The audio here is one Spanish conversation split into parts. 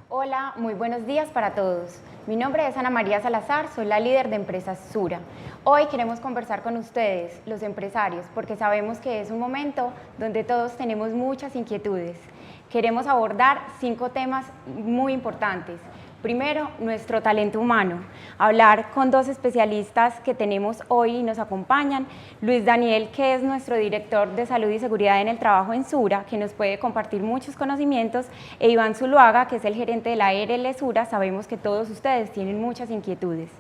Hola, muy buenos días para todos. Mi nombre es Ana María Salazar, soy la líder de Empresas Sura. Hoy queremos conversar con ustedes, los empresarios, porque sabemos que es un momento donde todos tenemos muchas inquietudes. Queremos abordar 5 temas muy importantes. Primero, nuestro talento humano. Hablar con 2 especialistas que tenemos hoy y nos acompañan. Luis Daniel, que es nuestro director de Salud y Seguridad en el Trabajo en Sura, que nos puede compartir muchos conocimientos, e Iván Zuluaga, que es el gerente de la ARL Sura. Sabemos que todos ustedes tienen muchas inquietudes.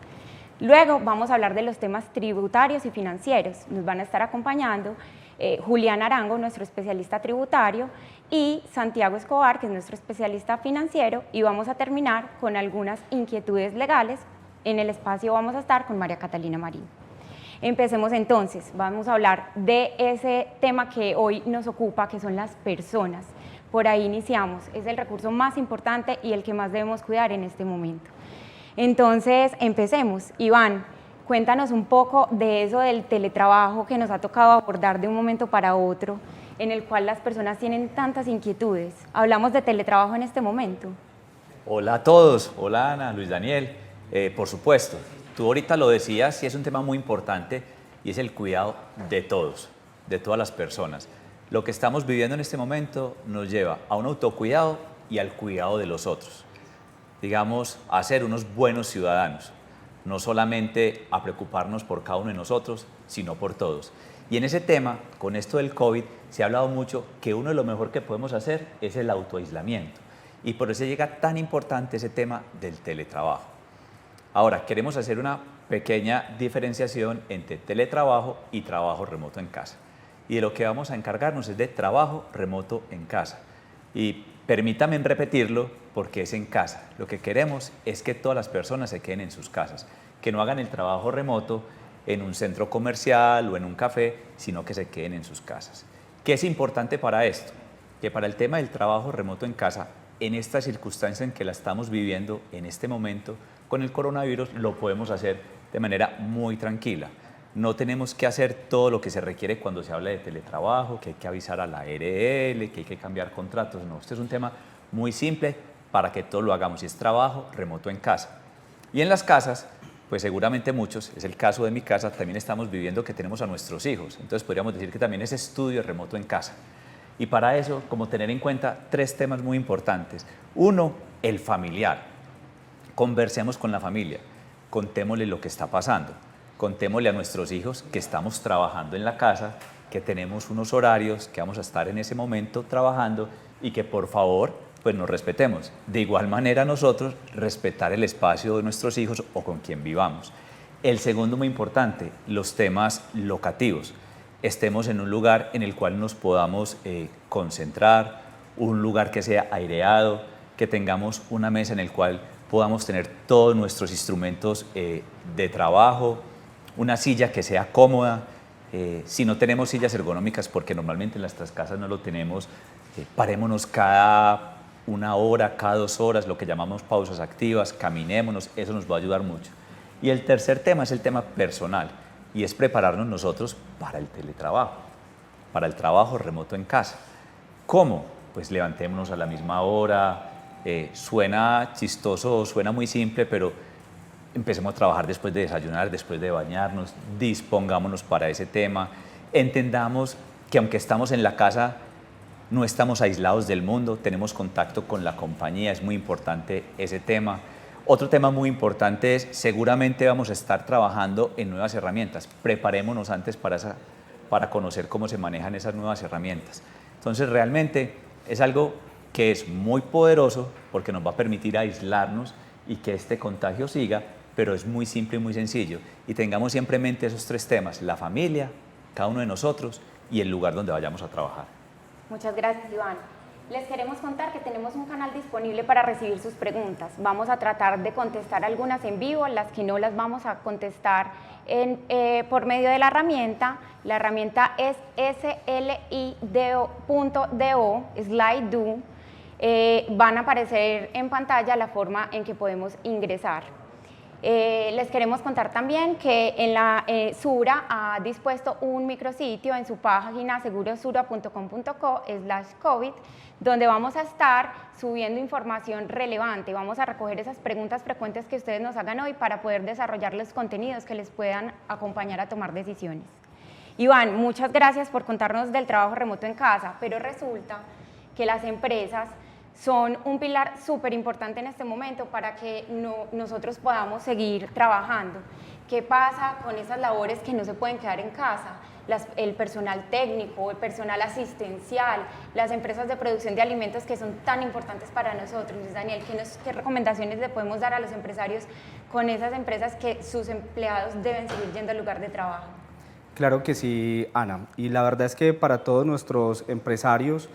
Luego vamos a hablar de los temas tributarios y financieros. Nos van a estar acompañando Julián Arango, nuestro especialista tributario, y Santiago Escobar, que es nuestro especialista financiero, y vamos a terminar con algunas inquietudes legales. En el espacio vamos a estar con María Catalina Marín. Empecemos entonces, vamos a hablar de ese tema que hoy nos ocupa, que son las personas. Por ahí iniciamos, es el recurso más importante y el que más debemos cuidar en este momento. Entonces, empecemos. Iván, cuéntanos un poco de eso del teletrabajo que nos ha tocado abordar de un momento para otro, en el cual las personas tienen tantas inquietudes. Hablamos de teletrabajo en este momento. Hola a todos, hola Ana, Luis Daniel. Por supuesto, tú ahorita lo decías y es un tema muy importante y es el cuidado de todos, de todas las personas. Lo que estamos viviendo en este momento nos lleva a un autocuidado y al cuidado de los otros. Digamos, a ser unos buenos ciudadanos, no solamente a preocuparnos por cada uno de nosotros, sino por todos. Y en ese tema, con esto del COVID, se ha hablado mucho que uno de lo mejor que podemos hacer es el autoaislamiento. Y por eso llega tan importante ese tema del teletrabajo. Ahora, queremos hacer una pequeña diferenciación entre teletrabajo y trabajo remoto en casa. Y de lo que vamos a encargarnos es de trabajo remoto en casa. Y permítanme repetirlo porque es en casa. Lo que queremos es que todas las personas se queden en sus casas, que no hagan el trabajo remoto en un centro comercial o en un café, sino que se queden en sus casas. ¿Qué es importante para esto? Que para el tema del trabajo remoto en casa, en esta circunstancia en que la estamos viviendo en este momento, con el coronavirus, lo podemos hacer de manera muy tranquila. No tenemos que hacer todo lo que se requiere cuando se habla de teletrabajo, que hay que avisar a la ARL, que hay que cambiar contratos. No, este es un tema muy simple para que todos lo hagamos y es trabajo remoto en casa. Y en las casas, pues seguramente muchos, es el caso de mi casa, también estamos viviendo que tenemos a nuestros hijos. Entonces podríamos decir que también es estudio remoto en casa. Y para eso, como tener en cuenta 3 temas muy importantes. Uno, el familiar. Conversemos con la familia, contémosle lo que está pasando. Contémosle a nuestros hijos que estamos trabajando en la casa, que tenemos unos horarios, que vamos a estar en ese momento trabajando y que por favor pues nos respetemos. De igual manera nosotros respetar el espacio de nuestros hijos o con quien vivamos. El segundo muy importante, los temas locativos. Estemos en un lugar en el cual nos podamos concentrar, un lugar que sea aireado, que tengamos una mesa en el cual podamos tener todos nuestros instrumentos de trabajo, una silla que sea cómoda. Si no tenemos sillas ergonómicas, porque normalmente en nuestras casas no lo tenemos, parémonos cada 1 hora, cada 2 horas, lo que llamamos pausas activas, caminémonos, eso nos va a ayudar mucho. Y el tercer tema es el tema personal, y es prepararnos nosotros para el teletrabajo, para el trabajo remoto en casa. ¿Cómo? Pues levantémonos a la misma hora, suena chistoso, suena muy simple, pero empecemos a trabajar después de desayunar, después de bañarnos, dispongámonos para ese tema, entendamos que aunque estamos en la casa, no estamos aislados del mundo, tenemos contacto con la compañía, es muy importante ese tema. Otro tema muy importante es, seguramente vamos a estar trabajando en nuevas herramientas. Preparémonos antes para conocer cómo se manejan esas nuevas herramientas. Entonces, realmente es algo que es muy poderoso porque nos va a permitir aislarnos y que este contagio siga, pero es muy simple y muy sencillo. Y tengamos siempre en mente esos tres temas: la familia, cada uno de nosotros y el lugar donde vayamos a trabajar. Muchas gracias, Iván. Les queremos contar que tenemos un canal disponible para recibir sus preguntas. Vamos a tratar de contestar algunas en vivo, las que no las vamos a contestar por medio de la herramienta. La herramienta es slido.do. Van a aparecer en pantalla la forma en que podemos ingresar. Les queremos contar también que en la Sura ha dispuesto un micrositio en su página segurosura.com.co/COVID, donde vamos a estar subiendo información relevante. Vamos a recoger esas preguntas frecuentes que ustedes nos hagan hoy para poder desarrollar los contenidos que les puedan acompañar a tomar decisiones. Iván, muchas gracias por contarnos del trabajo remoto en casa, pero resulta que las empresas son un pilar súper importante en este momento para que nosotros podamos seguir trabajando. ¿Qué pasa con esas labores que no se pueden quedar en casa? El personal técnico, el personal asistencial, las empresas de producción de alimentos que son tan importantes para nosotros. Daniel, ¿qué recomendaciones le podemos dar a los empresarios con esas empresas que sus empleados deben seguir yendo al lugar de trabajo? Claro que sí, Ana. Y la verdad es que para todos nuestros empresarios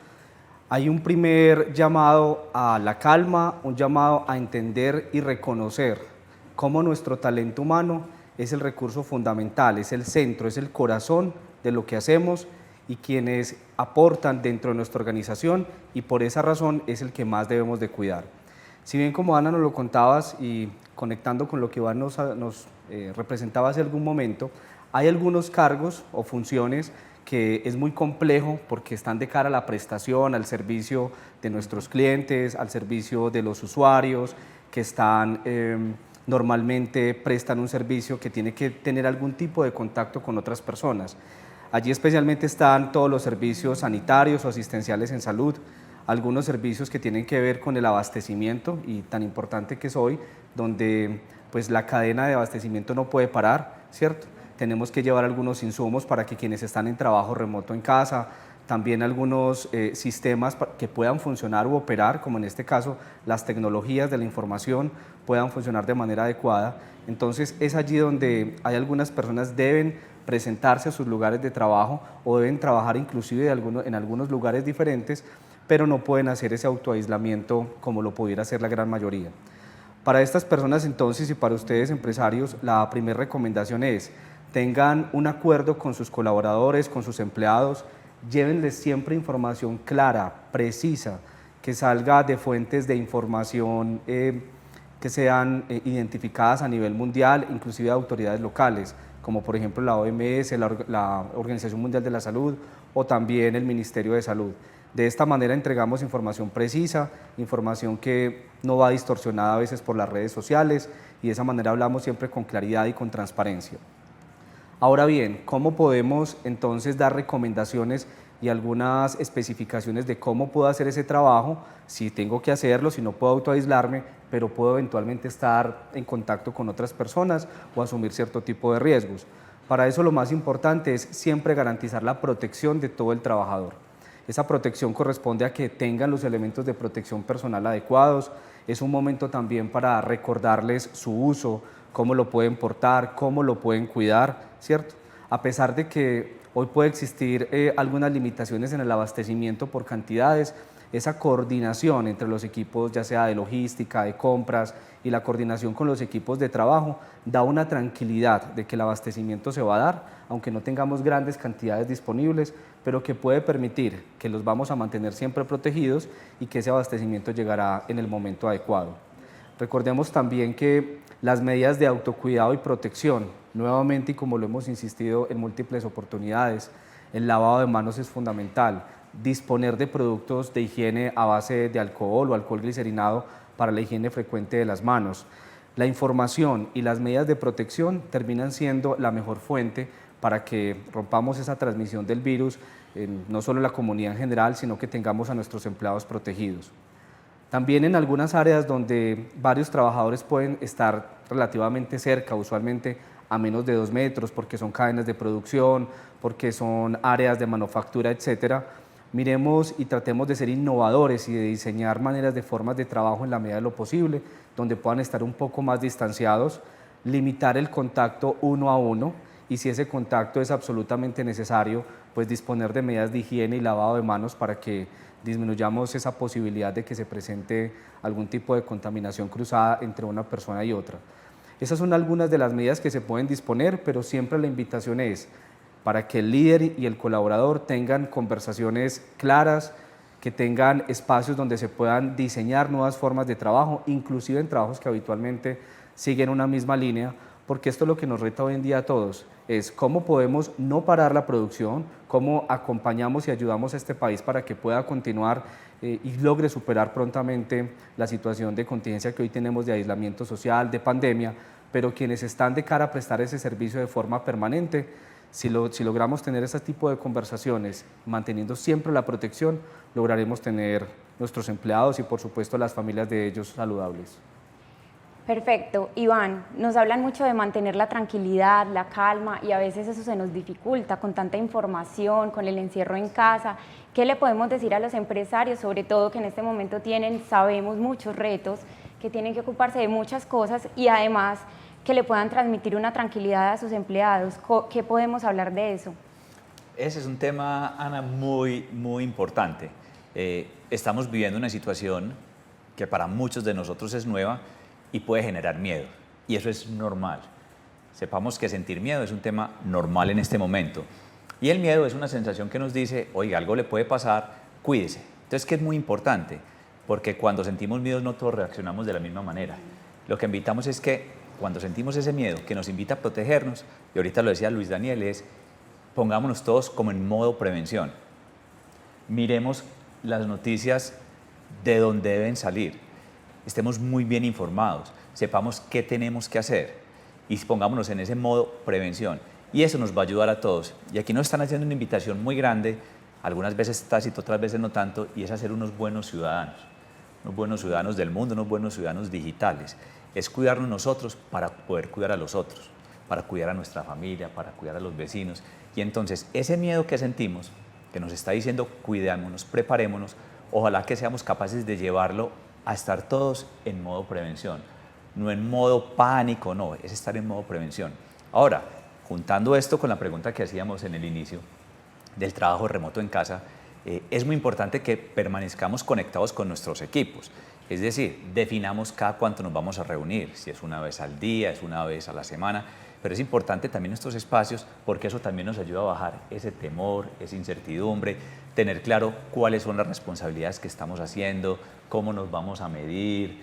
hay un primer llamado a la calma, un llamado a entender y reconocer cómo nuestro talento humano es el recurso fundamental, es el centro, es el corazón de lo que hacemos y quienes aportan dentro de nuestra organización, y por esa razón es el que más debemos de cuidar. Si bien, como Ana nos lo contabas y conectando con lo que Iván nos representaba hace algún momento, hay algunos cargos o funciones que es muy complejo porque están de cara a la prestación, al servicio de nuestros clientes, al servicio de los usuarios que están normalmente prestan un servicio que tiene que tener algún tipo de contacto con otras personas. Allí especialmente están todos los servicios sanitarios o asistenciales en salud, algunos servicios que tienen que ver con el abastecimiento, y tan importante que es hoy, donde pues la cadena de abastecimiento no puede parar, ¿cierto? Tenemos que llevar algunos insumos para que quienes están en trabajo remoto en casa, también algunos sistemas que puedan funcionar u operar, como en este caso las tecnologías de la información puedan funcionar de manera adecuada. Entonces es allí donde hay algunas personas deben presentarse a sus lugares de trabajo o deben trabajar inclusive en algunos lugares diferentes, pero no pueden hacer ese autoaislamiento como lo pudiera hacer la gran mayoría. Para estas personas entonces y para ustedes empresarios, la primera recomendación es: tengan un acuerdo con sus colaboradores, con sus empleados, llévenles siempre información clara, precisa, que salga de fuentes de información que sean identificadas a nivel mundial, inclusive de autoridades locales, como por ejemplo la OMS, la Organización Mundial de la Salud o también el Ministerio de Salud. De esta manera entregamos información precisa, información que no va distorsionada a veces por las redes sociales, y de esa manera hablamos siempre con claridad y con transparencia. Ahora bien, ¿cómo podemos entonces dar recomendaciones y algunas especificaciones de cómo puedo hacer ese trabajo, si tengo que hacerlo, si no puedo autoaislarme, pero puedo eventualmente estar en contacto con otras personas o asumir cierto tipo de riesgos? Para eso lo más importante es siempre garantizar la protección de todo el trabajador. Esa protección corresponde a que tengan los elementos de protección personal adecuados. Es un momento también para recordarles su uso, cómo lo pueden portar, cómo lo pueden cuidar, ¿cierto? A pesar de que hoy puede existir algunas limitaciones en el abastecimiento por cantidades, esa coordinación entre los equipos, ya sea de logística, de compras, y la coordinación con los equipos de trabajo, da una tranquilidad de que el abastecimiento se va a dar, aunque no tengamos grandes cantidades disponibles, pero que puede permitir que los vamos a mantener siempre protegidos y que ese abastecimiento llegará en el momento adecuado. Recordemos también que las medidas de autocuidado y protección, nuevamente, y como lo hemos insistido en múltiples oportunidades, el lavado de manos es fundamental, disponer de productos de higiene a base de alcohol o alcohol glicerinado para la higiene frecuente de las manos. La información y las medidas de protección terminan siendo la mejor fuente para que rompamos esa transmisión del virus, no solo en la comunidad en general, sino que tengamos a nuestros empleados protegidos. También en algunas áreas donde varios trabajadores pueden estar relativamente cerca, usualmente a menos de 2 metros, porque son cadenas de producción, porque son áreas de manufactura, etcétera, miremos y tratemos de ser innovadores y de diseñar maneras de formas de trabajo en la medida de lo posible, donde puedan estar un poco más distanciados, limitar el contacto uno a uno y si ese contacto es absolutamente necesario, pues disponer de medidas de higiene y lavado de manos para que disminuyamos esa posibilidad de que se presente algún tipo de contaminación cruzada entre una persona y otra. Esas son algunas de las medidas que se pueden disponer, pero siempre la invitación es para que el líder y el colaborador tengan conversaciones claras, que tengan espacios donde se puedan diseñar nuevas formas de trabajo, inclusive en trabajos que habitualmente siguen una misma línea, porque esto es lo que nos reta hoy en día a todos, es cómo podemos no parar la producción, cómo acompañamos y ayudamos a este país para que pueda continuar y logre superar prontamente la situación de contingencia que hoy tenemos de aislamiento social, de pandemia, pero quienes están de cara a prestar ese servicio de forma permanente, si logramos tener ese tipo de conversaciones, manteniendo siempre la protección, lograremos tener nuestros empleados y por supuesto las familias de ellos saludables. Perfecto. Iván, nos hablan mucho de mantener la tranquilidad, la calma y a veces eso se nos dificulta con tanta información, con el encierro en casa. ¿Qué le podemos decir a los empresarios, sobre todo que en este momento sabemos, muchos retos, que tienen que ocuparse de muchas cosas y además que le puedan transmitir una tranquilidad a sus empleados? ¿Qué podemos hablar de eso? Ese es un tema, Ana, muy importante. Estamos viviendo una situación que para muchos de nosotros es nueva y puede generar miedo, y eso es normal. Sepamos que sentir miedo es un tema normal en este momento, y el miedo es una sensación que nos dice, oiga, algo le puede pasar, cuídese. Entonces, ¿qué es muy importante? Porque cuando sentimos miedo no todos reaccionamos de la misma manera. Lo que invitamos es que cuando sentimos ese miedo que nos invita a protegernos, y ahorita lo decía Luis Daniel, es pongámonos todos como en modo prevención. Miremos las noticias de donde deben salir. Estemos muy bien informados, sepamos qué tenemos que hacer y pongámonos en ese modo prevención. Y eso nos va a ayudar a todos. Y aquí nos están haciendo una invitación muy grande, algunas veces tácito, otras veces no tanto, y es hacer unos buenos ciudadanos del mundo, unos buenos ciudadanos digitales. Es cuidarnos nosotros para poder cuidar a los otros, para cuidar a nuestra familia, para cuidar a los vecinos. Y entonces ese miedo que sentimos, que nos está diciendo cuidémonos, preparémonos, ojalá que seamos capaces de llevarlo a estar todos en modo prevención, no en modo pánico, no, es estar en modo prevención. Ahora, juntando esto con la pregunta que hacíamos en el inicio del trabajo remoto en casa, es muy importante que permanezcamos conectados con nuestros equipos, es decir, definamos cada cuánto nos vamos a reunir, si es una vez al día, es una vez a la semana, pero es importante también estos espacios porque eso también nos ayuda a bajar ese temor, esa incertidumbre, tener claro cuáles son las responsabilidades que estamos haciendo, cómo nos vamos a medir,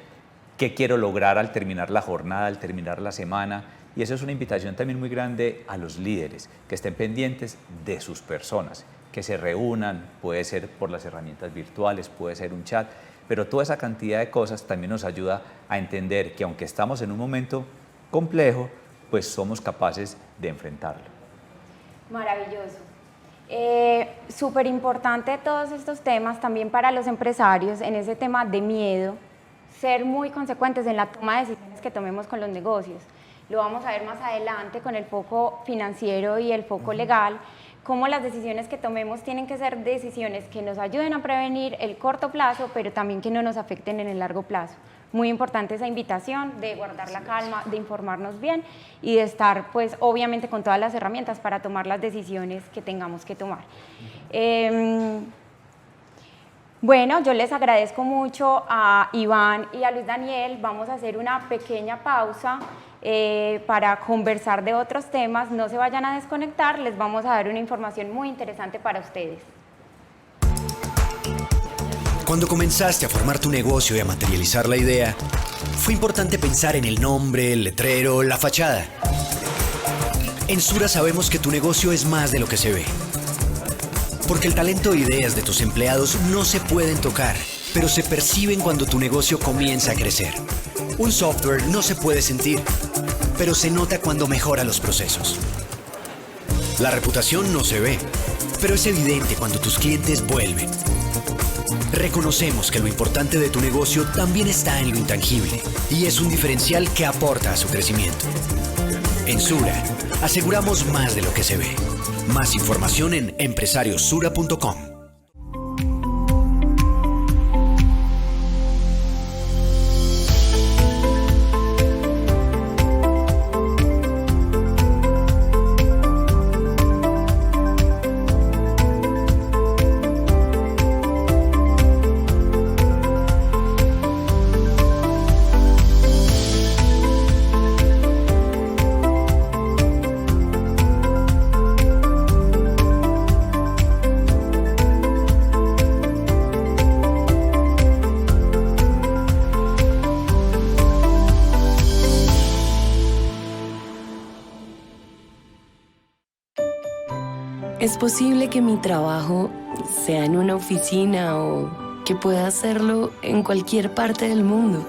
qué quiero lograr al terminar la jornada, al terminar la semana. Y eso es una invitación también muy grande a los líderes, que estén pendientes de sus personas, que se reúnan, puede ser por las herramientas virtuales, puede ser un chat, pero toda esa cantidad de cosas también nos ayuda a entender que aunque estamos en un momento complejo, pues somos capaces de enfrentarlo. Maravilloso. Súper importante todos estos temas también para los empresarios en ese tema de miedo, ser muy consecuentes en la toma de decisiones que tomemos con los negocios. Lo vamos a ver más adelante con el foco financiero y el foco legal, cómo las decisiones que tomemos tienen que ser decisiones que nos ayuden a prevenir el corto plazo, pero también que no nos afecten en el largo plazo. Muy importante esa invitación de guardar la calma, de informarnos bien y de estar, pues, obviamente con todas las herramientas para tomar las decisiones que tengamos que tomar. Bueno, yo les agradezco mucho a Iván y a Luis Daniel. Vamos a hacer una pequeña pausa para conversar de otros temas. No se vayan a desconectar, les vamos a dar una información muy interesante para ustedes. Cuando comenzaste a formar tu negocio y a materializar la idea, fue importante pensar en el nombre, el letrero, la fachada. En Sura sabemos que tu negocio es más de lo que se ve. Porque el talento e ideas de tus empleados no se pueden tocar, pero se perciben cuando tu negocio comienza a crecer. Un software no se puede sentir, pero se nota cuando mejora los procesos. La reputación no se ve, pero es evidente cuando tus clientes vuelven. Reconocemos que lo importante de tu negocio también está en lo intangible y es un diferencial que aporta a su crecimiento. En Sura, aseguramos más de lo que se ve. Más información en empresariosura.com. Es posible que mi trabajo sea en una oficina o que pueda hacerlo en cualquier parte del mundo.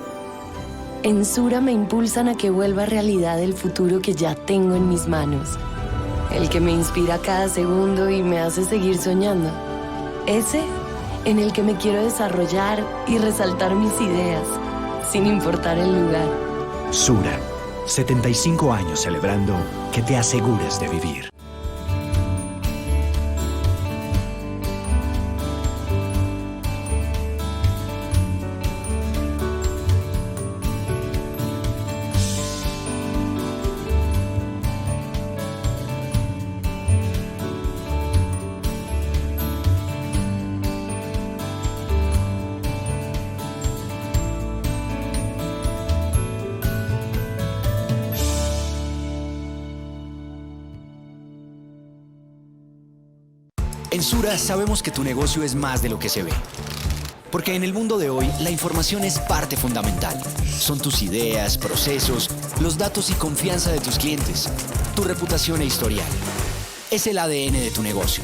En Sura me impulsan a que vuelva realidad el futuro que ya tengo en mis manos. El que me inspira cada segundo y me hace seguir soñando. Ese en el que me quiero desarrollar y resaltar mis ideas, sin importar el lugar. Sura, 75 años celebrando que te asegures de vivir. En Sura sabemos que tu negocio es más de lo que se ve. Porque en el mundo de hoy, la información es parte fundamental. Son tus ideas, procesos, los datos y confianza de tus clientes, tu reputación e historial. Es el ADN de tu negocio.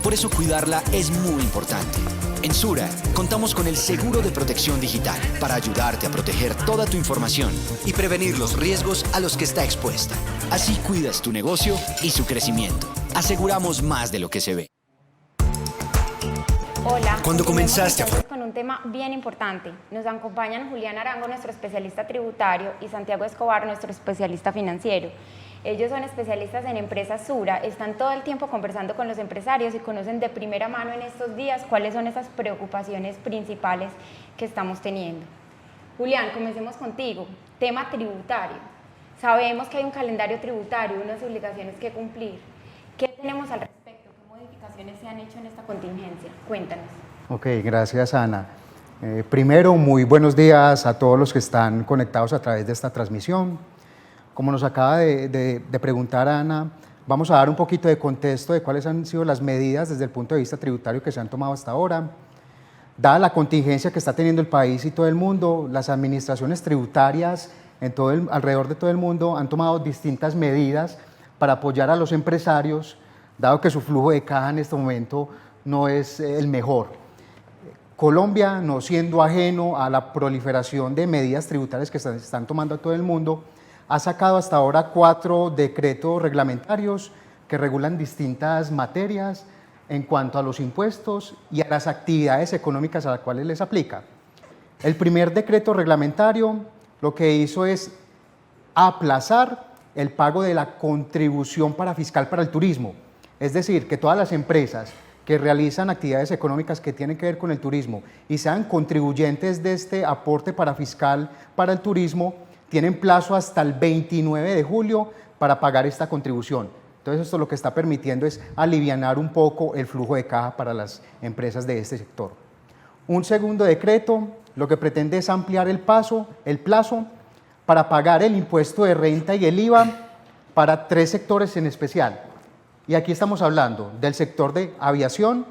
Por eso cuidarla es muy importante. En Sura, contamos con el seguro de protección digital para ayudarte a proteger toda tu información y prevenir los riesgos a los que está expuesta. Así cuidas tu negocio y su crecimiento. Aseguramos más de lo que se ve. Hola, Cuando comenzaste a con un tema bien importante. Nos acompañan Julián Arango, nuestro especialista tributario, y Santiago Escobar, nuestro especialista financiero. Ellos son especialistas en empresas Sura, están todo el tiempo conversando con los empresarios y conocen de primera mano en estos días cuáles son esas preocupaciones principales que estamos teniendo. Julián, comencemos contigo. Tema tributario. Sabemos que hay un calendario tributario, unas obligaciones que cumplir. ¿Qué tenemos al respecto? ¿Qué modificaciones se han hecho en esta contingencia? Cuéntanos. Ok, gracias Ana. Primero, muy buenos días a todos los que están conectados a través de esta transmisión. Como nos acaba de preguntar Ana, vamos a dar un poquito de contexto de cuáles han sido las medidas desde el punto de vista tributario que se han tomado hasta ahora. Dada la contingencia que está teniendo el país y todo el mundo, las administraciones tributarias alrededor de todo el mundo han tomado distintas medidas para apoyar a los empresarios, dado que su flujo de caja en este momento no es el mejor. Colombia, no siendo ajeno a la proliferación de medidas tributarias que se están tomando a todo el mundo, ha sacado hasta ahora 4 decretos reglamentarios que regulan distintas materias en cuanto a los impuestos y a las actividades económicas a las cuales les aplica. El primer decreto reglamentario lo que hizo es aplazar el pago de la contribución fiscal para el turismo. Es decir, que todas las empresas que realizan actividades económicas que tienen que ver con el turismo y sean contribuyentes de este aporte fiscal para el turismo, tienen plazo hasta el 29 de julio para pagar esta contribución. Entonces esto lo que está permitiendo es alivianar un poco el flujo de caja para las empresas de este sector. Un segundo decreto lo que pretende es ampliar el plazo para pagar el impuesto de renta y el IVA para 3 sectores en especial. Y aquí estamos hablando del sector de aviación,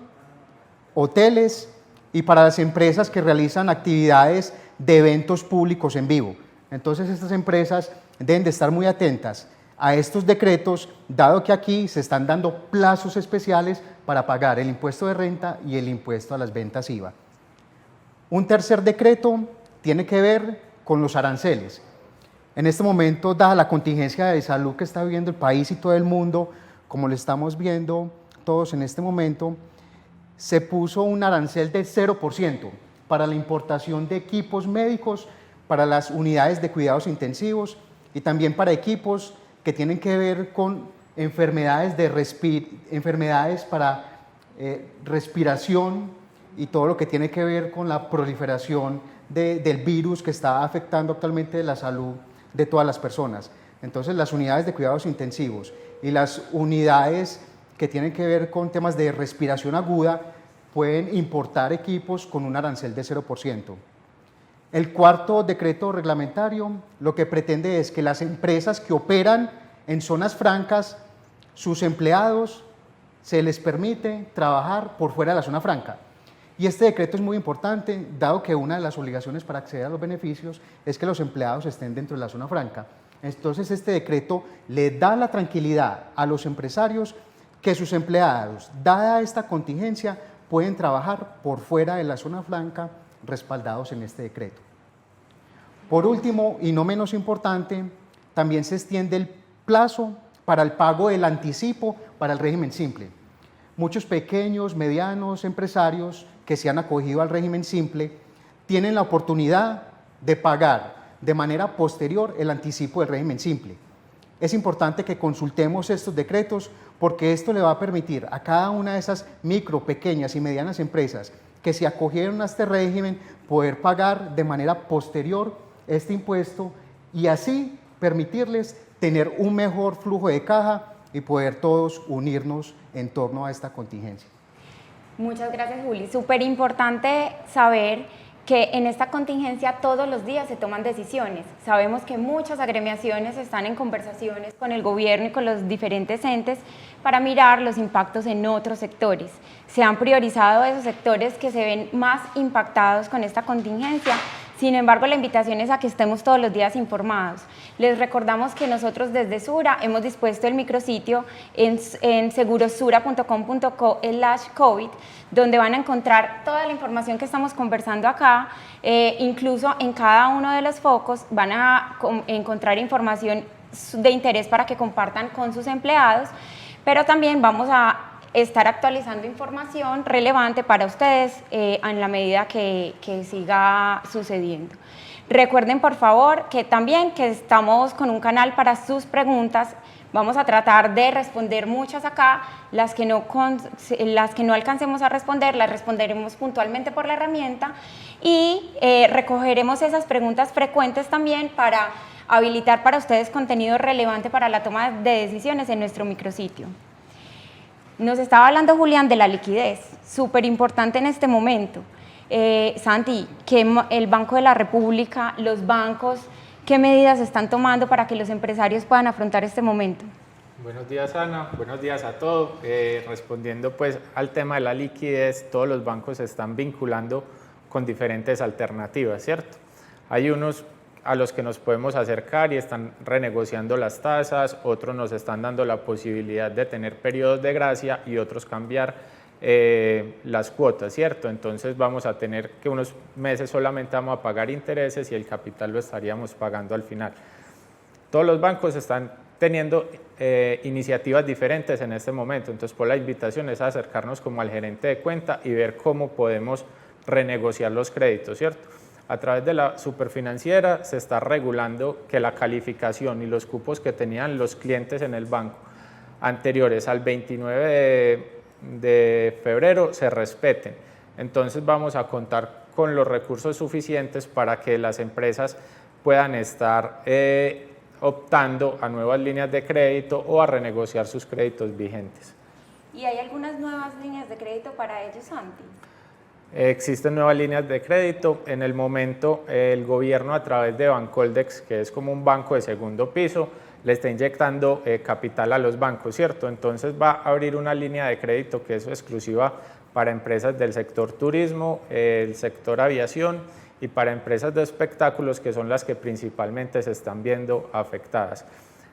hoteles y para las empresas que realizan actividades de eventos públicos en vivo. Entonces estas empresas deben de estar muy atentas a estos decretos, dado que aquí se están dando plazos especiales para pagar el impuesto de renta y el impuesto a las ventas IVA. Un tercer decreto tiene que ver con los aranceles. En este momento, dada la contingencia de salud que está viviendo el país y todo el mundo, como lo estamos viendo todos en este momento, se puso un arancel de 0% para la importación de equipos médicos para las unidades de cuidados intensivos y también para equipos que tienen que ver con enfermedades para respiración y todo lo que tiene que ver con la proliferación del virus que está afectando actualmente la salud de todas las personas. Entonces, las unidades de cuidados intensivos y las unidades que tienen que ver con temas de respiración aguda pueden importar equipos con un arancel de 0%. El cuarto decreto reglamentario lo que pretende es que las empresas que operan en zonas francas, sus empleados se les permite trabajar por fuera de la zona franca. Y este decreto es muy importante, dado que una de las obligaciones para acceder a los beneficios es que los empleados estén dentro de la zona franca. Entonces, este decreto le da la tranquilidad a los empresarios que sus empleados, dada esta contingencia, pueden trabajar por fuera de la zona franca respaldados en este decreto. Por último, y no menos importante, también se extiende el plazo para el pago del anticipo para el régimen simple. Muchos pequeños, medianos empresarios que se han acogido al régimen simple tienen la oportunidad de pagar de manera posterior el anticipo del régimen simple. Es importante que consultemos estos decretos porque esto le va a permitir a cada una de esas micro, pequeñas y medianas empresas que se acogieron a este régimen poder pagar de manera posterior este impuesto y así permitirles tener un mejor flujo de caja y poder todos unirnos en torno a esta contingencia. Muchas gracias, Juli. Súper importante saber que en esta contingencia todos los días se toman decisiones. Sabemos que muchas agremiaciones están en conversaciones con el gobierno y con los diferentes entes para mirar los impactos en otros sectores. Se han priorizado esos sectores que se ven más impactados con esta contingencia. Sin embargo, la invitación es a que estemos todos los días informados. Les recordamos que nosotros desde Sura hemos dispuesto el micrositio en segurosura.com.co/COVID, donde van a encontrar toda la información que estamos conversando acá. Incluso en cada uno de los focos van a encontrar información de interés para que compartan con sus empleados, pero también vamos a estar actualizando información relevante para ustedes en la medida que siga sucediendo. Recuerden, por favor, que también que estamos con un canal para sus preguntas. Vamos a tratar de responder muchas acá, las que no alcancemos a responder, las responderemos puntualmente por la herramienta y recogeremos esas preguntas frecuentes también para habilitar para ustedes contenido relevante para la toma de decisiones en nuestro micrositio. Nos estaba hablando Julián de la liquidez, súper importante en este momento. Santi, que el Banco de la República, los bancos, ¿qué medidas están tomando para que los empresarios puedan afrontar este momento? Buenos días, Ana, buenos días a todos. Respondiendo pues al tema de la liquidez, todos los bancos se están vinculando con diferentes alternativas, ¿cierto? Hay unos a los que nos podemos acercar y están renegociando las tasas, otros nos están dando la posibilidad de tener periodos de gracia y otros cambiar las cuotas, ¿cierto? Entonces vamos a tener que unos meses solamente vamos a pagar intereses y el capital lo estaríamos pagando al final. Todos los bancos están teniendo iniciativas diferentes en este momento, entonces por la invitación es acercarnos como al gerente de cuenta y ver cómo podemos renegociar los créditos, ¿cierto? A través de la superfinanciera se está regulando que la calificación y los cupos que tenían los clientes en el banco anteriores al 29 de febrero se respeten. Entonces vamos a contar con los recursos suficientes para que las empresas puedan estar optando a nuevas líneas de crédito o a renegociar sus créditos vigentes. ¿Y hay algunas nuevas líneas de crédito para ellos, Santi? Existen nuevas líneas de crédito. En el momento, el gobierno a través de Bancoldex, que es como un banco de segundo piso, le está inyectando capital a los bancos, ¿cierto? Entonces va a abrir una línea de crédito que es exclusiva para empresas del sector turismo, el sector aviación y para empresas de espectáculos, que son las que principalmente se están viendo afectadas.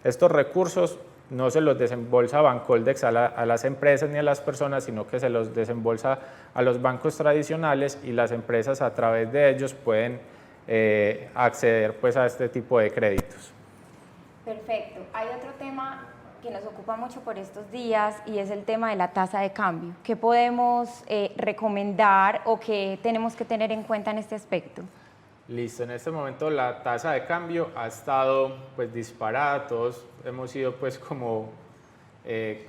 Estos recursos no se los desembolsa Bancoldex a las empresas ni a las personas, sino que se los desembolsa a los bancos tradicionales y las empresas a través de ellos pueden acceder pues, a este tipo de créditos. Perfecto. Hay otro tema que nos ocupa mucho por estos días y es el tema de la tasa de cambio. ¿Qué podemos recomendar o qué tenemos que tener en cuenta en este aspecto? Listo, en este momento la tasa de cambio ha estado pues disparada, todos hemos sido pues como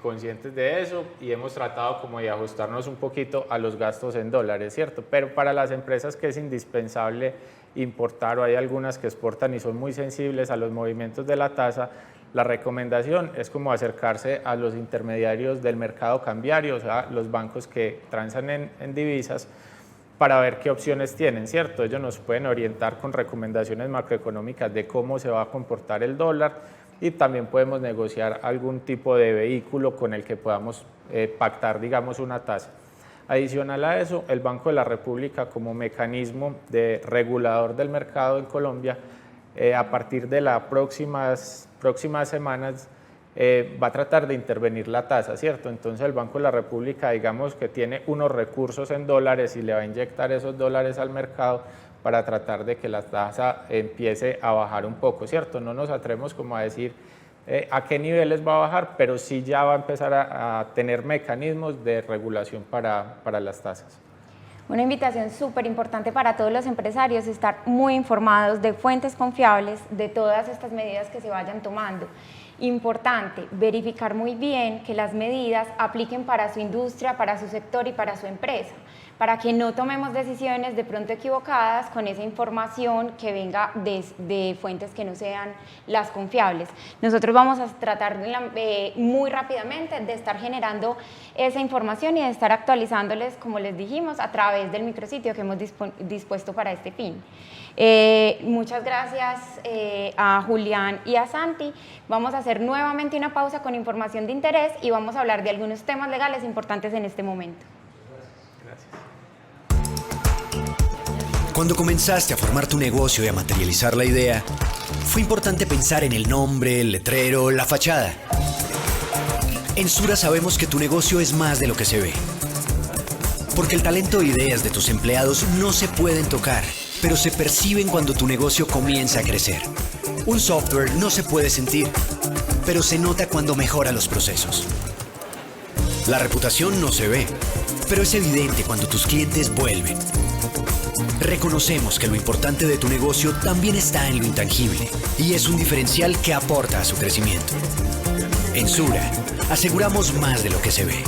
conscientes de eso y hemos tratado como de ajustarnos un poquito a los gastos en dólares, ¿cierto? Pero para las empresas que es indispensable importar o hay algunas que exportan y son muy sensibles a los movimientos de la tasa, la recomendación es como acercarse a los intermediarios del mercado cambiario, o sea, los bancos que transan en divisas, para ver qué opciones tienen, ¿cierto? Ellos nos pueden orientar con recomendaciones macroeconómicas de cómo se va a comportar el dólar y también podemos negociar algún tipo de vehículo con el que podamos pactar, digamos, una tasa. Adicional a eso, el Banco de la República como mecanismo de regulador del mercado en Colombia, a partir de las próximas semanas va a tratar de intervenir la tasa, ¿cierto? Entonces el Banco de la República, digamos que tiene unos recursos en dólares y le va a inyectar esos dólares al mercado para tratar de que la tasa empiece a bajar un poco, ¿cierto? No nos atrevemos como a decir a qué niveles va a bajar, pero sí ya va a empezar a tener mecanismos de regulación para las tasas. Una invitación súper importante para todos los empresarios es estar muy informados de fuentes confiables de todas estas medidas que se vayan tomando. Importante, verificar muy bien que las medidas apliquen para su industria, para su sector y para su empresa, para que no tomemos decisiones de pronto equivocadas con esa información que venga de fuentes que no sean las confiables. Nosotros vamos a tratar muy rápidamente de estar generando esa información y de estar actualizándoles, como les dijimos, a través del micrositio que hemos dispuesto para este fin. Muchas gracias a Julián y a Santi. Vamos a hacer nuevamente una pausa con información de interés y vamos a hablar de algunos temas legales importantes en este momento. Cuando comenzaste a formar tu negocio y a materializar la idea, fue importante pensar en el nombre, el letrero, la fachada. En Sura sabemos que tu negocio es más de lo que se ve. Porque el talento e ideas de tus empleados no se pueden tocar, pero se perciben cuando tu negocio comienza a crecer. Un software no se puede sentir, pero se nota cuando mejora los procesos. La reputación no se ve, pero es evidente cuando tus clientes vuelven. Reconocemos que lo importante de tu negocio también está en lo intangible y es un diferencial que aporta a su crecimiento. En Sura, aseguramos más de lo que se ve.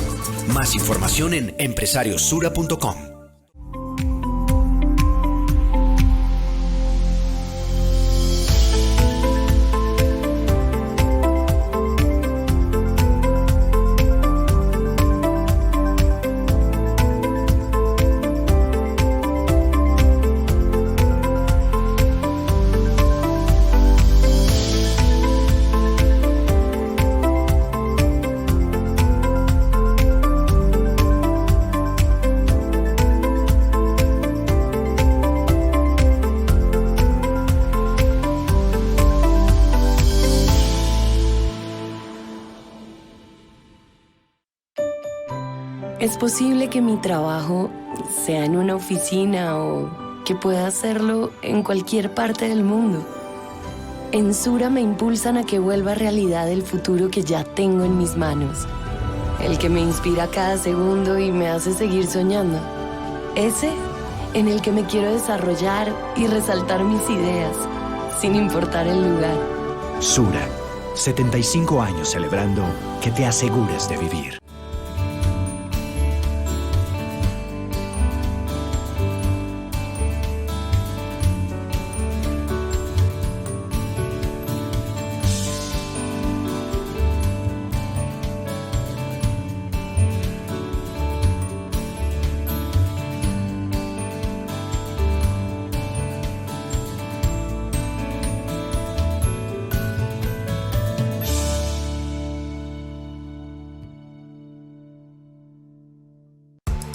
Más información en empresariosura.com. Es posible que mi trabajo sea en una oficina o que pueda hacerlo en cualquier parte del mundo. En Sura me impulsan a que vuelva realidad el futuro que ya tengo en mis manos. El que me inspira cada segundo y me hace seguir soñando. Ese en el que me quiero desarrollar y resaltar mis ideas, sin importar el lugar. Sura, 75 años celebrando que te asegures de vivir.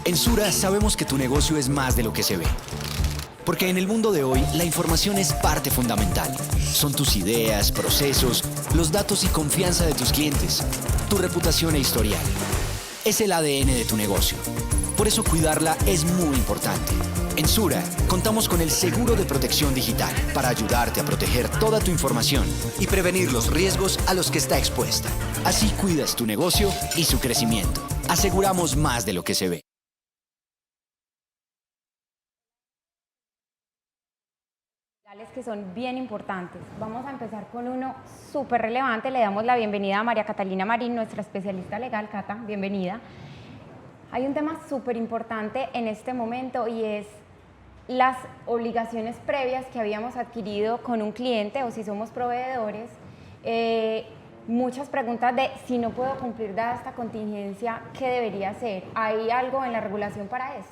En Sura sabemos que tu negocio es más de lo que se ve. Porque en el mundo de hoy, la información es parte fundamental. Son tus ideas, procesos, los datos y confianza de tus clientes, tu reputación e historial. Es el ADN de tu negocio. Por eso cuidarla es muy importante. En Sura, contamos con el seguro de protección digital para ayudarte a proteger toda tu información y prevenir los riesgos a los que está expuesta. Así cuidas tu negocio y su crecimiento. Aseguramos más de lo que se ve. Que son bien importantes. Vamos a empezar con uno súper relevante. Le damos la bienvenida a María Catalina Marín, nuestra especialista legal. Cata, bienvenida. Hay un tema súper importante en este momento y es las obligaciones previas que habíamos adquirido con un cliente o si somos proveedores. Muchas preguntas de si no puedo cumplir dada esta contingencia, ¿qué debería hacer? ¿Hay algo en la regulación para esto?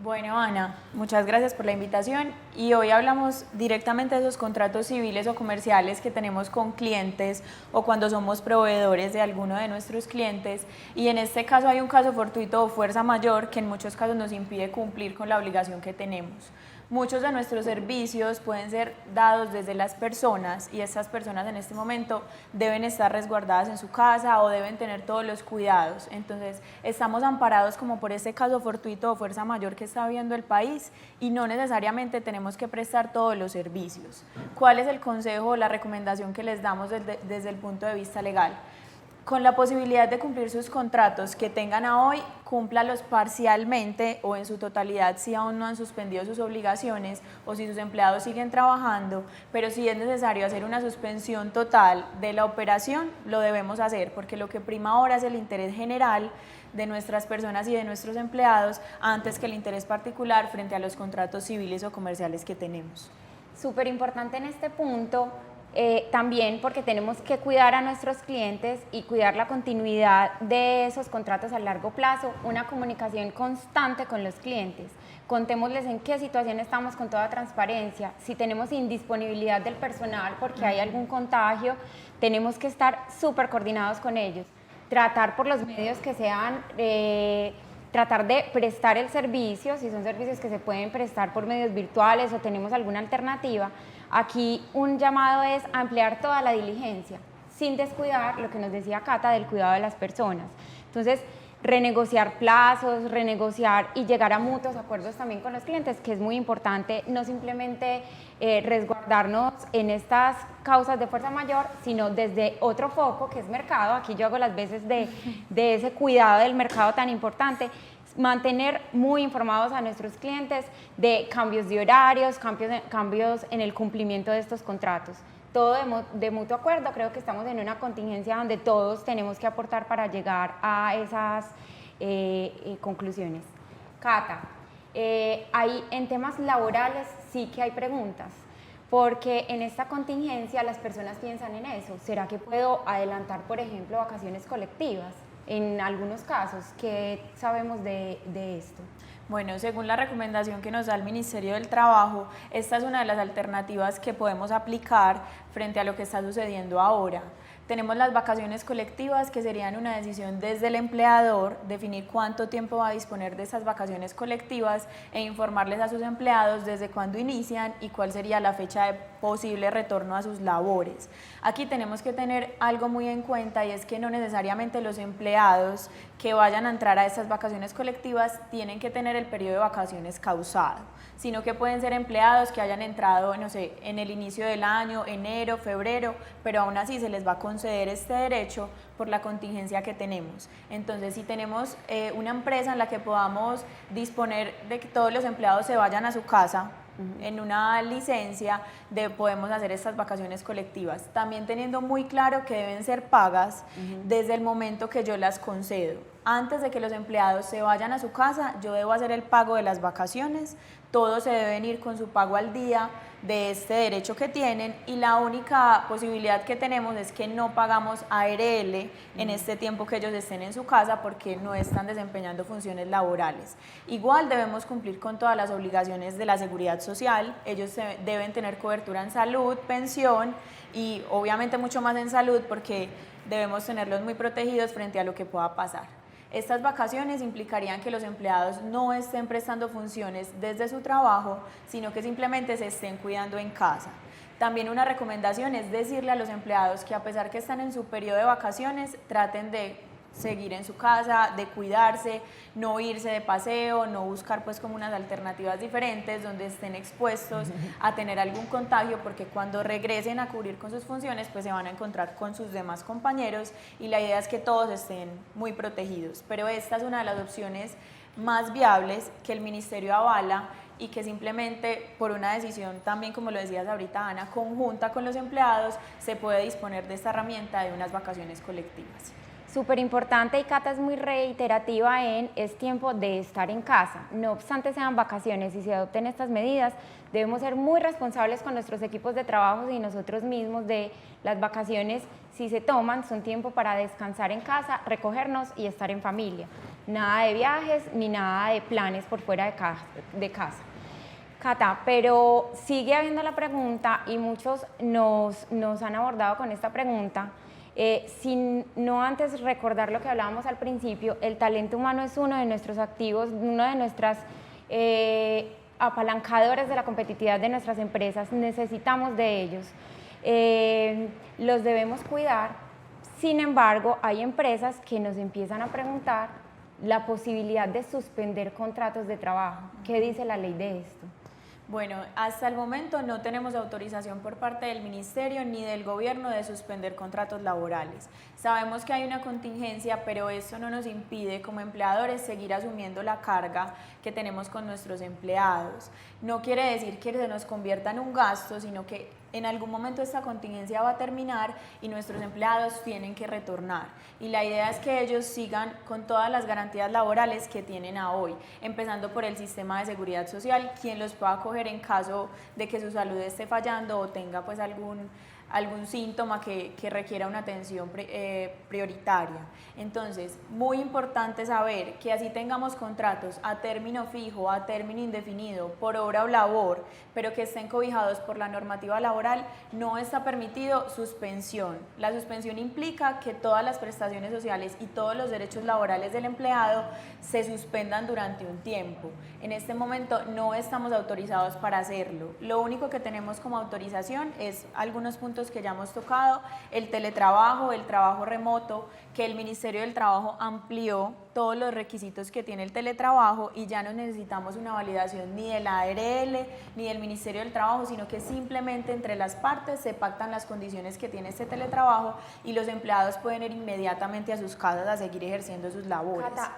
Bueno, Ana, muchas gracias por la invitación y hoy hablamos directamente de esos contratos civiles o comerciales que tenemos con clientes o cuando somos proveedores de alguno de nuestros clientes y en este caso hay un caso fortuito o fuerza mayor que en muchos casos nos impide cumplir con la obligación que tenemos. Muchos de nuestros servicios pueden ser dados desde las personas y estas personas en este momento deben estar resguardadas en su casa o deben tener todos los cuidados. Entonces, estamos amparados como por este caso fortuito o fuerza mayor que está viviendo el país y no necesariamente tenemos que prestar todos los servicios. ¿Cuál es el consejo o la recomendación que les damos desde el punto de vista legal? Con la posibilidad de cumplir sus contratos que tengan a hoy, cúmplalos parcialmente o en su totalidad si aún no han suspendido sus obligaciones o si sus empleados siguen trabajando, pero si es necesario hacer una suspensión total de la operación, lo debemos hacer, porque lo que prima ahora es el interés general de nuestras personas y de nuestros empleados antes que el interés particular frente a los contratos civiles o comerciales que tenemos. Súper importante en este punto. También porque tenemos que cuidar a nuestros clientes y cuidar la continuidad de esos contratos a largo plazo, una comunicación constante con los clientes. Contémosles en qué situación estamos con toda transparencia. Si tenemos indisponibilidad del personal porque hay algún contagio, tenemos que estar súper coordinados con ellos. Tratar por los medios que sean, tratar de prestar el servicio, si son servicios que se pueden prestar por medios virtuales o tenemos alguna alternativa. Aquí un llamado es a emplear toda la diligencia, sin descuidar lo que nos decía Cata del cuidado de las personas. Entonces, renegociar plazos, renegociar y llegar a mutuos acuerdos también con los clientes, que es muy importante, no simplemente resguardarnos en estas causas de fuerza mayor, sino desde otro foco que es mercado. Aquí yo hago las veces de ese cuidado del mercado tan importante, mantener muy informados a nuestros clientes de cambios de horarios, cambios en el cumplimiento de estos contratos. Todo de mutuo acuerdo. Creo que estamos en una contingencia donde todos tenemos que aportar para llegar a esas conclusiones. Cata, en temas laborales sí que hay preguntas, porque en esta contingencia las personas piensan en eso. ¿Será que puedo adelantar, por ejemplo, vacaciones colectivas? En algunos casos, ¿qué sabemos de esto? Bueno, según la recomendación que nos da el Ministerio del Trabajo, esta es una de las alternativas que podemos aplicar frente a lo que está sucediendo ahora. Tenemos las vacaciones colectivas, que serían una decisión desde el empleador, definir cuánto tiempo va a disponer de esas vacaciones colectivas e informarles a sus empleados desde cuándo inician y cuál sería la fecha de posible retorno a sus labores. Aquí tenemos que tener algo muy en cuenta y es que no necesariamente los empleados que vayan a entrar a estas vacaciones colectivas tienen que tener el periodo de vacaciones causado, sino que pueden ser empleados que hayan entrado, no sé, en el inicio del año, enero, febrero, pero aún así se les va a conceder este derecho por la contingencia que tenemos. Entonces, si tenemos una empresa en la que podamos disponer de que todos los empleados se vayan a su casa, en una licencia, podemos hacer estas vacaciones colectivas, también teniendo muy claro que deben ser pagas desde el momento que yo las concedo. Antes de que los empleados se vayan a su casa, yo debo hacer el pago de las vacaciones, todos se deben ir con su pago al día de este derecho que tienen y la única posibilidad que tenemos es que no pagamos ARL en este tiempo que ellos estén en su casa porque no están desempeñando funciones laborales. Igual debemos cumplir con todas las obligaciones de la seguridad social, ellos deben tener cobertura en salud, pensión y obviamente mucho más en salud porque debemos tenerlos muy protegidos frente a lo que pueda pasar. Estas vacaciones implicarían que los empleados no estén prestando funciones desde su trabajo, sino que simplemente se estén cuidando en casa. También una recomendación es decirle a los empleados que a pesar que están en su periodo de vacaciones, traten de seguir en su casa, de cuidarse, no irse de paseo, no buscar pues como unas alternativas diferentes donde estén expuestos a tener algún contagio, porque cuando regresen a cubrir con sus funciones pues se van a encontrar con sus demás compañeros y la idea es que todos estén muy protegidos. Pero esta es una de las opciones más viables que el Ministerio avala y que simplemente por una decisión también, como lo decías ahorita Ana, conjunta con los empleados, se puede disponer de esta herramienta de unas vacaciones colectivas. Súper importante, y Cata es muy reiterativa en es tiempo de estar en casa. No obstante sean vacaciones y se adopten estas medidas, debemos ser muy responsables con nuestros equipos de trabajo y nosotros mismos de las vacaciones. Si se toman, son tiempo para descansar en casa, recogernos y estar en familia. Nada de viajes ni nada de planes por fuera de casa. Cata, pero sigue habiendo la pregunta y muchos nos han abordado con esta pregunta. Sin no antes recordar lo que hablábamos al principio, el talento humano es uno de nuestros activos, uno de nuestras apalancadores de la competitividad de nuestras empresas. Necesitamos de ellos, los debemos cuidar. Sin embargo, hay empresas que nos empiezan a preguntar la posibilidad de suspender contratos de trabajo. ¿Qué dice la ley de esto? Bueno, hasta el momento no tenemos autorización por parte del Ministerio ni del Gobierno de suspender contratos laborales. Sabemos que hay una contingencia, pero eso no nos impide como empleadores seguir asumiendo la carga que tenemos con nuestros empleados. No quiere decir que se nos convierta en un gasto, sino que en algún momento esta contingencia va a terminar y nuestros empleados tienen que retornar. Y la idea es que ellos sigan con todas las garantías laborales que tienen a hoy, empezando por el sistema de seguridad social, quien los pueda acoger en caso de que su salud esté fallando o tenga pues algún síntoma que requiera una atención prioritaria. Entonces, muy importante saber que así tengamos contratos a término fijo, a término indefinido, por obra o labor, pero que estén cobijados por la normativa laboral, no está permitido suspensión. La suspensión implica que todas las prestaciones sociales y todos los derechos laborales del empleado se suspendan durante un tiempo. En este momento no estamos autorizados para hacerlo. Lo único que tenemos como autorización es algunos puntos que ya hemos tocado, el teletrabajo, el trabajo remoto, que el Ministerio del Trabajo amplió todos los requisitos que tiene el teletrabajo y ya no necesitamos una validación ni de la ARL ni del Ministerio del Trabajo, sino que simplemente entre las partes se pactan las condiciones que tiene este teletrabajo y los empleados pueden ir inmediatamente a sus casas a seguir ejerciendo sus labores. Cata,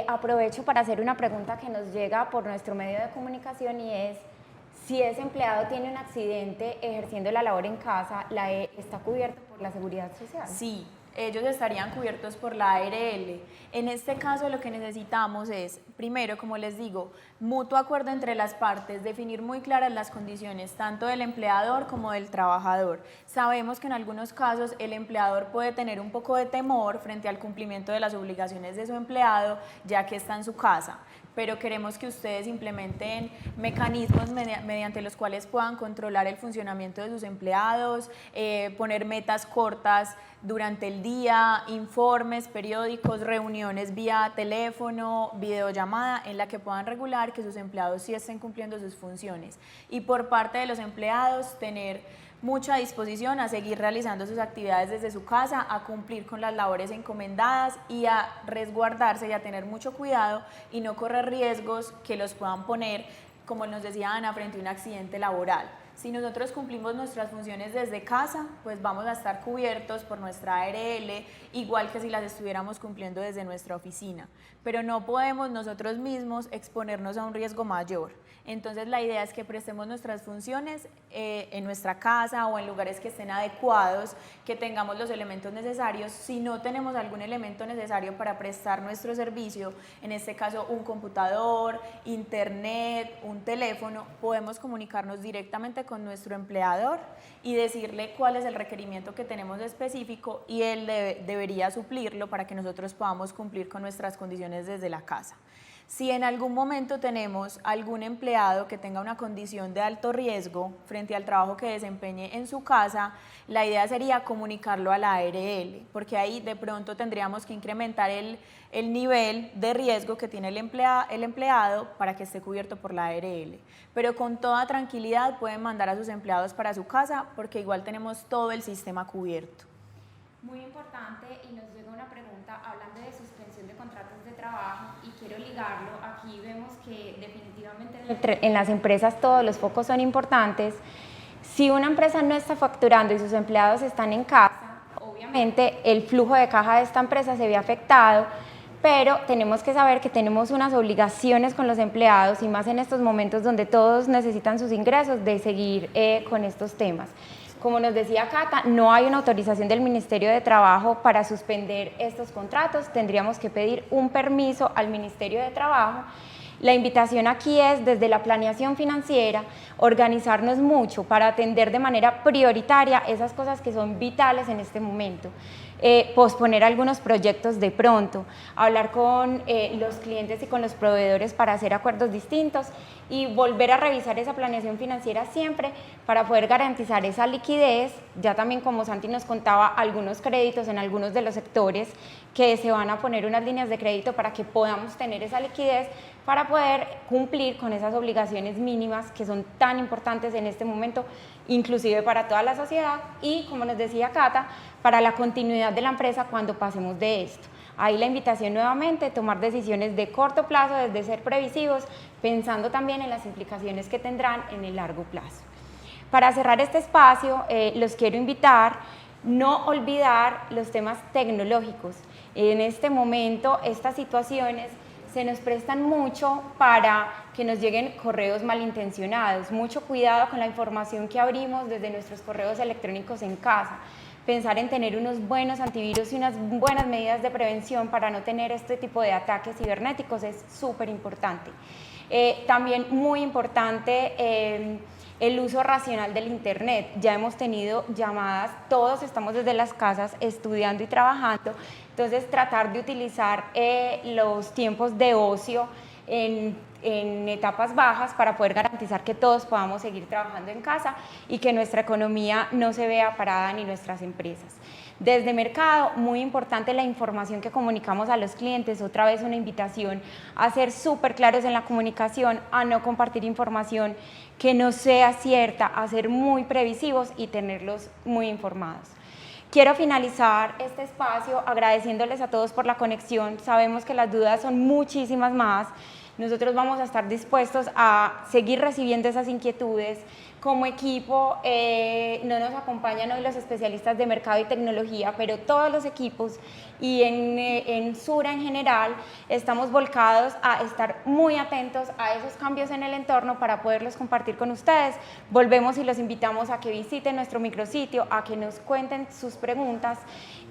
aprovecho para hacer una pregunta que nos llega por nuestro medio de comunicación y es: si ese empleado tiene un accidente ejerciendo la labor en casa, ¿está cubierto por la seguridad social? Sí, ellos estarían cubiertos por la ARL. En este caso lo que necesitamos es, primero, como les digo, mutuo acuerdo entre las partes, definir muy claras las condiciones tanto del empleador como del trabajador. Sabemos que en algunos casos el empleador puede tener un poco de temor frente al cumplimiento de las obligaciones de su empleado, ya que está en su casa, pero queremos que ustedes implementen mecanismos mediante los cuales puedan controlar el funcionamiento de sus empleados, poner metas cortas durante el día, informes periódicos, reuniones vía teléfono, videollamada, en la que puedan regular que sus empleados sí estén cumpliendo sus funciones. Y por parte de los empleados, tener mucha disposición a seguir realizando sus actividades desde su casa, a cumplir con las labores encomendadas y a resguardarse y a tener mucho cuidado y no correr riesgos que los puedan poner, como nos decía Ana, frente a un accidente laboral. Si nosotros cumplimos nuestras funciones desde casa, pues vamos a estar cubiertos por nuestra ARL, igual que si las estuviéramos cumpliendo desde nuestra oficina. Pero no podemos nosotros mismos exponernos a un riesgo mayor. Entonces la idea es que prestemos nuestras funciones en nuestra casa o en lugares que estén adecuados, que tengamos los elementos necesarios. Si no tenemos algún elemento necesario para prestar nuestro servicio, en este caso un computador, internet, un teléfono, podemos comunicarnos directamente con nuestro empleador y decirle cuál es el requerimiento que tenemos específico y él debería suplirlo para que nosotros podamos cumplir con nuestras condiciones desde la casa. Si en algún momento tenemos algún empleado que tenga una condición de alto riesgo frente al trabajo que desempeñe en su casa, la idea sería comunicarlo a la ARL, porque ahí de pronto tendríamos que incrementar el nivel de riesgo que tiene el empleado para que esté cubierto por la ARL. Pero con toda tranquilidad pueden mandar a sus empleados para su casa porque igual tenemos todo el sistema cubierto. Muy importante, y nos llega una pregunta hablando de suspensión de contratos de trabajo, y quiero ligarlo. Aquí vemos que definitivamente en las empresas todos los focos son importantes. Si una empresa no está facturando y sus empleados están en casa, obviamente el flujo de caja de esta empresa se ve afectado, pero tenemos que saber que tenemos unas obligaciones con los empleados, y más en estos momentos donde todos necesitan sus ingresos, de seguir con estos temas. Como nos decía Cata, no hay una autorización del Ministerio de Trabajo para suspender estos contratos, tendríamos que pedir un permiso al Ministerio de Trabajo. La invitación aquí es, desde la planeación financiera, organizarnos mucho para atender de manera prioritaria esas cosas que son vitales en este momento. Posponer algunos proyectos de pronto, hablar con los clientes y con los proveedores para hacer acuerdos distintos, y volver a revisar esa planeación financiera siempre para poder garantizar esa liquidez. Ya también, como Santi nos contaba, algunos créditos en algunos de los sectores que se van a poner unas líneas de crédito para que podamos tener esa liquidez para poder cumplir con esas obligaciones mínimas que son tan importantes en este momento, inclusive para toda la sociedad, y, como nos decía Cata, para la continuidad de la empresa cuando pasemos de esto. Ahí la invitación nuevamente, tomar decisiones de corto plazo, desde ser previsivos, pensando también en las implicaciones que tendrán en el largo plazo. Para cerrar este espacio, los quiero invitar, no olvidar los temas tecnológicos. En este momento, estas situaciones se nos prestan mucho para que nos lleguen correos malintencionados. Mucho cuidado con la información que abrimos desde nuestros correos electrónicos en casa. Pensar en tener unos buenos antivirus y unas buenas medidas de prevención para no tener este tipo de ataques cibernéticos es súper importante. También muy importante el uso racional del Internet. Ya hemos tenido llamadas, todos estamos desde las casas estudiando y trabajando, entonces tratar de utilizar los tiempos de ocio en etapas bajas para poder garantizar que todos podamos seguir trabajando en casa y que nuestra economía no se vea parada, ni nuestras empresas. Desde mercado, muy importante la información que comunicamos a los clientes. Otra vez una invitación a ser súper claros en la comunicación, a no compartir información que no sea cierta, a ser muy previsivos y tenerlos muy informados. Quiero finalizar este espacio agradeciéndoles a todos por la conexión. Sabemos que las dudas son muchísimas más. Nosotros vamos a estar dispuestos a seguir recibiendo esas inquietudes. Como equipo, no nos acompañan hoy los especialistas de mercado y tecnología, pero todos los equipos y en Sura en general estamos volcados a estar muy atentos a esos cambios en el entorno para poderlos compartir con ustedes. Volvemos y los invitamos a que visiten nuestro micrositio, a que nos cuenten sus preguntas,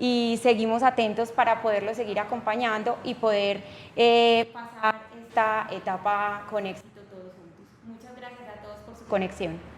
y seguimos atentos para poderlos seguir acompañando y poder pasar esta etapa con éxito todos juntos. Muchas gracias a todos por su conexión.